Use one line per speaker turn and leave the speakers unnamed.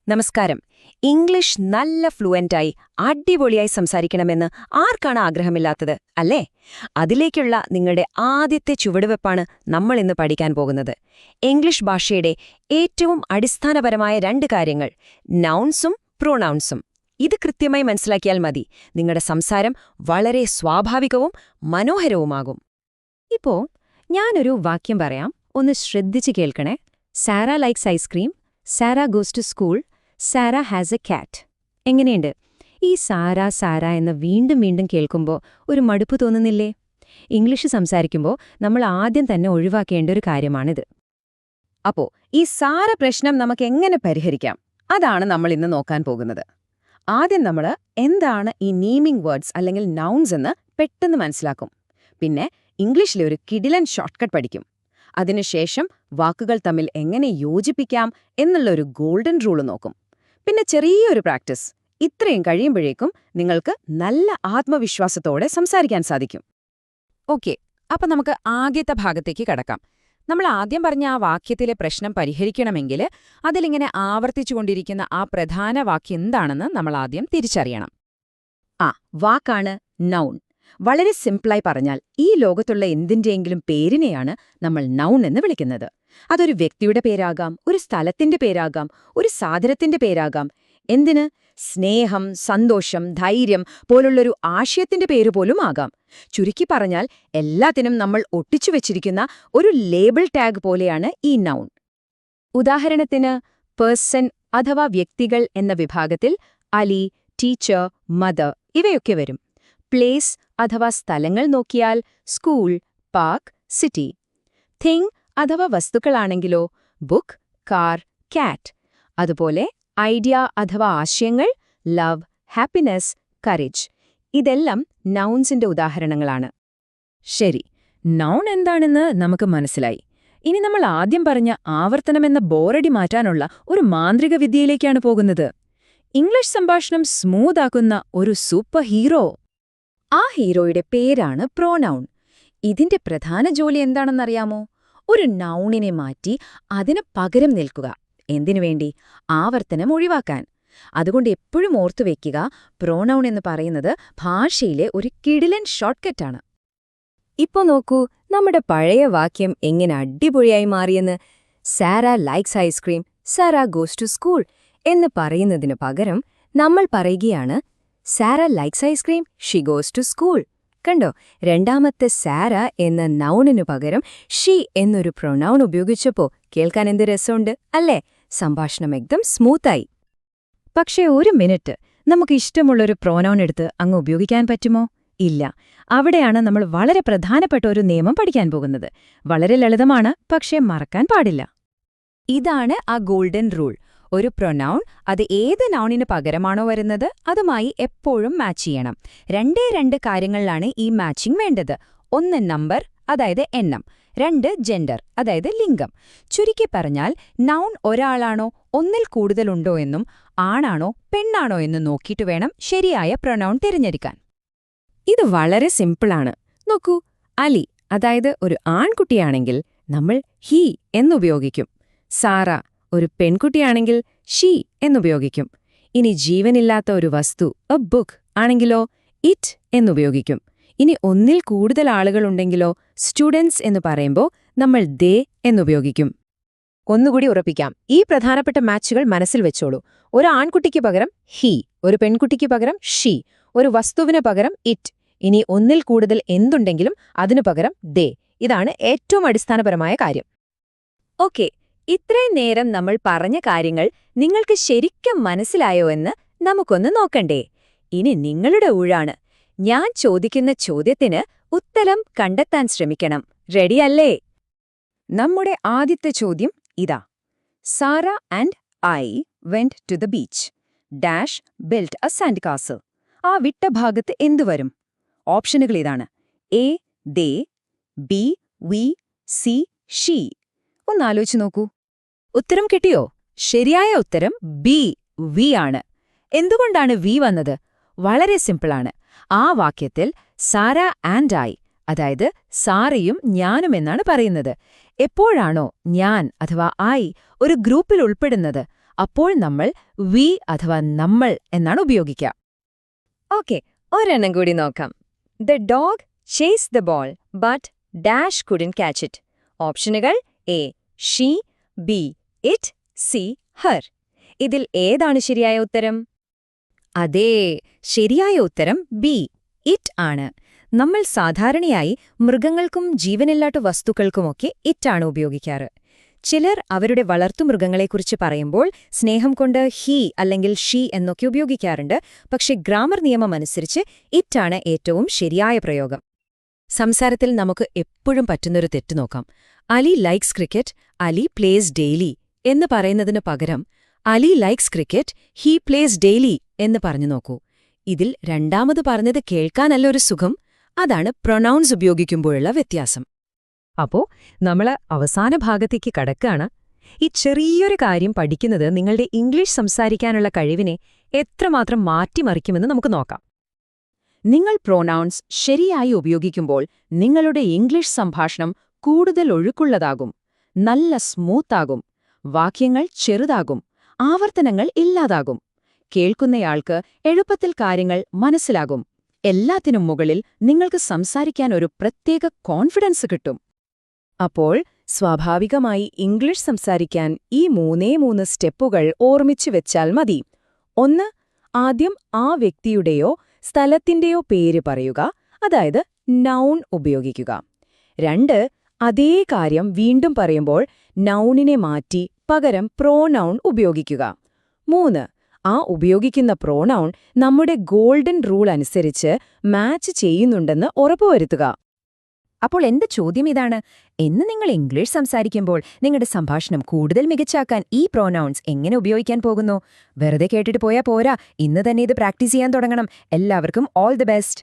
നമസ്കാരം. ഇംഗ്ലീഷ് നല്ല ഫ്ലുവന്റായി അടിപൊളിയായി സംസാരിക്കണമെന്ന് ആർക്കാണ് ആഗ്രഹമില്ലാത്തത്, അല്ലേ? അതിലേക്കുള്ള നിങ്ങളുടെ ആദ്യത്തെ ചുവടുവെപ്പാണ് നമ്മൾ ഇന്ന് പഠിക്കാൻ പോകുന്നത്. ഇംഗ്ലീഷ് ഭാഷയുടെ ഏറ്റവും അടിസ്ഥാനപരമായ രണ്ട് കാര്യങ്ങൾ, നൗൺസും പ്രൊനൗൺസും. ഇത് കൃത്യമായി മനസ്സിലാക്കിയാൽ മതി, നിങ്ങളുടെ സംസാരം വളരെ സ്വാഭാവികവും മനോഹരവുമാകും. ഇപ്പോ ഞാനൊരു വാക്യം പറയാം, ഒന്ന് ശ്രദ്ധിച്ച് കേൾക്കണേ. Sara likes ice cream, Sara goes to school, Sara has a cat. എങ്ങനെയുണ്ട്? ഈ സാര സാര എന്ന് വീണ്ടും വീണ്ടും കേൾക്കുമ്പോൾ ഒരു മടുപ്പ് തോന്നുന്നില്ലേ? ഇംഗ്ലീഷ് സംസാരിക്കുമ്പോൾ നമ്മൾ ആദ്യം തന്നെ ഒഴിവാക്കേണ്ട ഒരു കാര്യമാണിത്. അപ്പോ ഈ സാര പ്രശ്നം നമുക്ക് എങ്ങനെ പരിഹരിക്കാം? അതാണ് നമ്മൾ ഇന്ന് നോക്കാൻ പോകുന്നത്. ആദ്യം നമ്മൾ എന്താണ് ഈ നീമിംഗ് വേർഡ്സ് അല്ലെങ്കിൽ നൗൺസ് എന്ന് പെട്ടെന്ന് മനസ്സിലാക്കും. പിന്നെ ഇംഗ്ലീഷിലെ ഒരു കിടിലൻ ഷോർട്ട്കട്ട് പഠിക്കും. അതിനുശേഷം വാക്കുകൾ തമ്മിൽ എങ്ങനെ യോജിപ്പിക്കാം എന്നുള്ളൊരു ഗോൾഡൻ റൂള് നോക്കും. പിന്നെ ചെറിയൊരു പ്രാക്ടീസ്. ഇത്രയും കഴിയുമ്പോഴേക്കും നിങ്ങൾക്ക് നല്ല ആത്മവിശ്വാസത്തോടെ സംസാരിക്കാൻ സാധിക്കും.
ഓക്കെ, അപ്പൊ നമുക്ക് ആദ്യത്തെ ഭാഗത്തേക്ക് കടക്കാം. നമ്മൾ ആദ്യം പറഞ്ഞ ആ വാക്യത്തിലെ പ്രശ്നം പരിഹരിക്കണമെങ്കിൽ അതിലിങ്ങനെ ആവർത്തിച്ചുകൊണ്ടിരിക്കുന്ന ആ പ്രധാന വാക്യം എന്താണെന്ന് നമ്മൾ ആദ്യം തിരിച്ചറിയണം.
വാക്കാണ് നൗൺ. വളരെ സിംപിളായി പറഞ്ഞാൽ, ഈ ലോകത്തുള്ള എന്തിന്റെയെങ്കിലും പേരിനെയാണ് നമ്മൾ നൗൺ എന്ന് വിളിക്കുന്നത്. അതൊരു വ്യക്തിയുടെ പേരാകാം, ഒരു സ്ഥലത്തിന്റെ പേരാകാം, ഒരു സാധനത്തിന്റെ പേരാകാം. എന്തിന്? സ്നേഹം, സന്തോഷം, ധൈര്യം പോലുള്ളൊരു ആശയത്തിന്റെ പേരുപോലും ആകാം. ചുരുക്കി പറഞ്ഞാൽ, എല്ലാത്തിനും നമ്മൾ ഒട്ടിച്ചുവെച്ചിരിക്കുന്ന ഒരു ലേബിൾ ടാഗ് പോലെയാണ് ഈ നൗൺ. ഉദാഹരണത്തിന്, പേഴ്സൺ അഥവാ വ്യക്തികൾ എന്ന വിഭാഗത്തിൽ അലി, ടീച്ചർ, മദർ ഇവയൊക്കെ വരും. പ്ലേസ് അഥവാ സ്ഥലങ്ങൾ നോക്കിയാൽ സ്കൂൾ, പാർക്ക്, സിറ്റി. തിങ് അഥവാ വസ്തുക്കളാണെങ്കിലോ ബുക്ക്, കാർ, ക്യാറ്റ്. അതുപോലെ ഐഡിയ അഥവാ ആശയങ്ങൾ ലവ്, ഹാപ്പിനെസ്, കറേജ്. ഇതെല്ലാം നൗൺസിന്റെ ഉദാഹരണങ്ങളാണ്.
ശരി, നൗൺ എന്താണെന്ന് നമുക്ക് മനസ്സിലായി. ഇനി നമ്മൾ ആദ്യം പറഞ്ഞ ആവർത്തനമെന്ന ബോറടി മാറ്റാനുള്ള ഒരു മാന്ത്രിക വിദ്യയിലേക്കാണ് പോകുന്നത്. ഇംഗ്ലീഷ് സംഭാഷണം സ്മൂത്താക്കുന്ന ഒരു സൂപ്പർ ഹീറോ.
ആ ഹീറോയുടെ പേരാണ് പ്രോനൗൺ. ഇതിന്റെ പ്രധാന ജോലി എന്താണെന്നറിയാമോ? ഒരു നൗണിനെ മാറ്റി അതിന് പകരം നിൽക്കുക. എന്തിനുവേണ്ടി? ആവർത്തനം ഒഴിവാക്കാൻ. അതുകൊണ്ട് എപ്പോഴും ഓർത്തുവെക്കുക, പ്രോനൗൺ എന്ന് പറയുന്നത് ഭാഷയിലെ ഒരു കിടിലൻ ഷോർട്ട്കട്ടാണ്. ഇപ്പോ നോക്കൂ, നമ്മുടെ പഴയ വാക്യം എങ്ങനെ അടിപൊളിയായി മാറിയെന്ന്. Sara likes ice cream, Sara goes to school എന്ന് പറയുന്നതിനു പകരം നമ്മൾ പറയുകയാണ് Sara likes ice cream, she goes to school. കണ്ടോ, രണ്ടാമത്തെ സാര എന്ന നൗണിനു പകരം ഷി എന്നൊരു പ്രൊനൗൺ ഉപയോഗിച്ചപ്പോ കേൾക്കാൻ എന്ത് രസമുണ്ട്, അല്ലേ? സംഭാഷണം എക്ദം സ്മൂത്തായി.
പക്ഷേ ഒരു മിനിറ്റ്, നമുക്ക് ഇഷ്ടമുള്ളൊരു പ്രോനൗൺ എടുത്ത് അങ്ങ് ഉപയോഗിക്കാൻ പറ്റുമോ? ഇല്ല. അവിടെയാണ് നമ്മൾ വളരെ പ്രധാനപ്പെട്ട ഒരു നിയമം പഠിക്കാൻ പോകുന്നത്. വളരെ ലളിതമാണ്, പക്ഷേ മറക്കാൻ പാടില്ല.
ഇതാണ് ആ ഗോൾഡൻ റൂൾ. ഒരു പ്രൊനൗൺ അത് ഏത് നൗണിന് പകരമാണോ വരുന്നത് അതുമായി എപ്പോഴും മാച്ച് ചെയ്യണം. രണ്ട് കാര്യങ്ങളിലാണ് ഈ മാച്ചിങ് വേണ്ടത്. ഒന്ന് നമ്പർ, അതായത് എണ്ണം. രണ്ട് ജെൻഡർ, അതായത് ലിംഗം. ചുരുക്കി പറഞ്ഞാൽ, നൗൺ ഒരാളാണോ ഒന്നിൽ കൂടുതലുണ്ടോ എന്നും ആണാണോ പെണ്ണാണോ എന്നും നോക്കിയിട്ട് വേണം ശരിയായ പ്രൊനൗൺ തിരഞ്ഞെടുക്കാൻ.
ഇത് വളരെ സിമ്പിളാണ്. നോക്കൂ, അലി അതായത് ഒരു ആൺകുട്ടിയാണെങ്കിൽ നമ്മൾ ഹി എന്നുപയോഗിക്കും. സാറ ഒരു പെൺകുട്ടിയാണെങ്കിൽ ഷീ എന്നുപയോഗിക്കും. ഇനി ജീവനില്ലാത്ത ഒരു വസ്തു, എ ബുക്ക് ആണെങ്കിലോ ഇറ്റ് എന്നുപയോഗിക്കും. ഇനി ഒന്നിൽ കൂടുതൽ ആളുകളുണ്ടെങ്കിലോ സ്റ്റുഡൻസ് എന്ന് പറയുമ്പോൾ നമ്മൾ ദേ എന്നുപയോഗിക്കും.
ഒന്നുകൂടി ഉറപ്പിക്കാം, ഈ പ്രധാനപ്പെട്ട മാച്ചുകൾ മനസ്സിൽ വെച്ചോളൂ. ഒരു ആൺകുട്ടിക്ക് പകരം ഹി, ഒരു പെൺകുട്ടിക്ക് പകരം ഷീ, ഒരു വസ്തുവിന് പകരം ഇറ്റ്. ഇനി ഒന്നിൽ കൂടുതൽ എന്തുണ്ടെങ്കിലും അതിനു പകരം ദേ. ഇതാണ് ഏറ്റവും അടിസ്ഥാനപരമായ കാര്യം. ഓക്കെ, ഇത്രയും നേരം നമ്മൾ പറഞ്ഞ കാര്യങ്ങൾ നിങ്ങൾക്ക് ശരിക്കും മനസ്സിലായോ എന്ന് നമുക്കൊന്ന് നോക്കണ്ടേ? ഇനി നിങ്ങളുടെ ഊഴാണ്. ഞാൻ ചോദിക്കുന്ന ചോദ്യത്തിന് ഉത്തരം കണ്ടെത്താൻ ശ്രമിക്കണം. റെഡിയല്ലേ? നമ്മുടെ ആദ്യത്തെ ചോദ്യം ഇതാ. Sara and I went to the beach. Dash built a sand castle. ആ വിട്ട ഭാഗത്ത് എന്തുവരും? ഓപ്ഷനുകൾ ഇതാണ്: A they, B we, C she. ഒന്നാലോചിച്ച് നോക്കൂ. ഉത്തരം കിട്ടിയോ? ശരിയായ ഉത്തരം ബി, വി ആണ്. എന്തുകൊണ്ടാണ് വി വന്നത്? വളരെ സിമ്പിളാണ്. ആ വാക്യത്തിൽ സാര ആൻഡ് ഐ, അതായത് സാറയും ഞാനും എന്നാണ് പറയുന്നത്. എപ്പോഴാണോ ഞാൻ അഥവാ ഐ ഒരു ഗ്രൂപ്പിൽ ഉൾപ്പെടുന്നത്
അപ്പോൾ നമ്മൾ വി അഥവാ നമ്മൾ എന്നാണ് ഉപയോഗിക്കുക.
ഓക്കെ, ഒരെണ്ണം കൂടി നോക്കാം. The dog chase the ball but dash couldn't catch it. ഓപ്ഷനുകൾ: A she, B it, C her. ഇതിൽ ഏതാണ് ശരിയായ ഉത്തരം?
അതേ, ശരിയായ ഉത്തരം ബി ഇറ്റ് ആണ്. നമ്മൾ സാധാരണയായി മൃഗങ്ങൾക്കും ജീവനില്ലാത്ത വസ്തുക്കൾക്കുമൊക്കെ ഇറ്റാണ് ഉപയോഗിക്കാറ്. ചിലർ അവരുടെ വളർത്തുമൃഗങ്ങളെക്കുറിച്ച് പറയുമ്പോൾ സ്നേഹം കൊണ്ട് ഹി അല്ലെങ്കിൽ ഷീ എന്നൊക്കെ ഉപയോഗിക്കാറുണ്ട്. പക്ഷെ ഗ്രാമർ നിയമമനുസരിച്ച് ഇറ്റാണ് ഏറ്റവും ശരിയായ പ്രയോഗം. സംസാരത്തിൽ നമുക്ക് എപ്പോഴും പറ്റുന്നൊരു തെറ്റ് നോക്കാം. Ali likes cricket, Ali place daily എന്ന് പറയുന്നതിനു പകരം Ali likes cricket, he place daily എന്ന് പറഞ്ഞു നോക്കൂ. ഇതിൽ രണ്ടാമത് പറഞ്ഞത് കേൾക്കാനല്ല ഒരു സുഖം, അതാണ് പ്രൊനൗൺസ് ഉപയോഗിക്കുമ്പോഴുള്ള വ്യത്യാസം.
അപ്പോ നമ്മൾ അവസാന ഭാഗത്തേക്ക് കടക്കാണ്. ഈ ചെറിയൊരു കാര്യം പഠിക്കുന്നത് നിങ്ങളുടെ ഇംഗ്ലീഷ് സംസാരിക്കാനുള്ള കഴിവിനെ എത്രമാത്രം മാറ്റിമറിക്കുമെന്ന് നമുക്ക് നോക്കാം. നിങ്ങൾ പ്രൊനൗൺസ് ശരിയായി ഉപയോഗിക്കുമ്പോൾ നിങ്ങളുടെ ഇംഗ്ലീഷ് സംഭാഷണം കൂടുതൽ ഒഴുക്കുള്ളതാകും, നല്ല സ്മൂത്താകും, വാക്യങ്ങൾ ചെറുതാകും, ആവർത്തനങ്ങൾ ഇല്ലാതാകും. കേൾക്കുന്നയാൾക്ക് എളുപ്പത്തിൽ കാര്യങ്ങൾ മനസ്സിലാകും. എല്ലാത്തിനും മുകളിൽ നിങ്ങൾക്ക് സംസാരിക്കാൻ ഒരു പ്രത്യേക കോൺഫിഡൻസ് കിട്ടും. അപ്പോൾ സ്വാഭാവികമായി ഇംഗ്ലീഷ് സംസാരിക്കാൻ ഈ 3 സ്റ്റെപ്പുകൾ ഓർമ്മിച്ചു വെച്ചാൽ മതി. 1. ആദ്യം ആ വ്യക്തിയുടെയോ സ്ഥലത്തിന്റെയോ പേര് പറയുക, അതായത് നൗൺ ഉപയോഗിക്കുക. 2. അതേ കാര്യം വീണ്ടും പറയുമ്പോൾ നൗണിനെ മാറ്റി പകരം പ്രോനൗൺ ഉപയോഗിക്കുക. 3. ആ ഉപയോഗിക്കുന്ന പ്രോനൗൺ നമ്മുടെ ഗോൾഡൻ റൂൾ അനുസരിച്ച് മാച്ച് ചെയ്യുന്നുണ്ടെന്ന് ഉറപ്പുവരുത്തുക. അപ്പോൾ എന്റെ ചോദ്യം ഇതാണ്: എന്ന് നിങ്ങൾ ഇംഗ്ലീഷ് സംസാരിക്കുമ്പോൾ നിങ്ങളുടെ സംഭാഷണം കൂടുതൽ മികച്ചാക്കാൻ ഈ പ്രോനൗൺസ് എങ്ങനെ ഉപയോഗിക്കാൻ പോകുന്നു? വെറുതെ കേട്ടിട്ട് പോയാ പോരാ, ഇന്ന് തന്നെ ഇത് പ്രാക്ടീസ് ചെയ്യാൻ തുടങ്ങണം. എല്ലാവർക്കും ഓൾ ദി ബെസ്റ്റ്.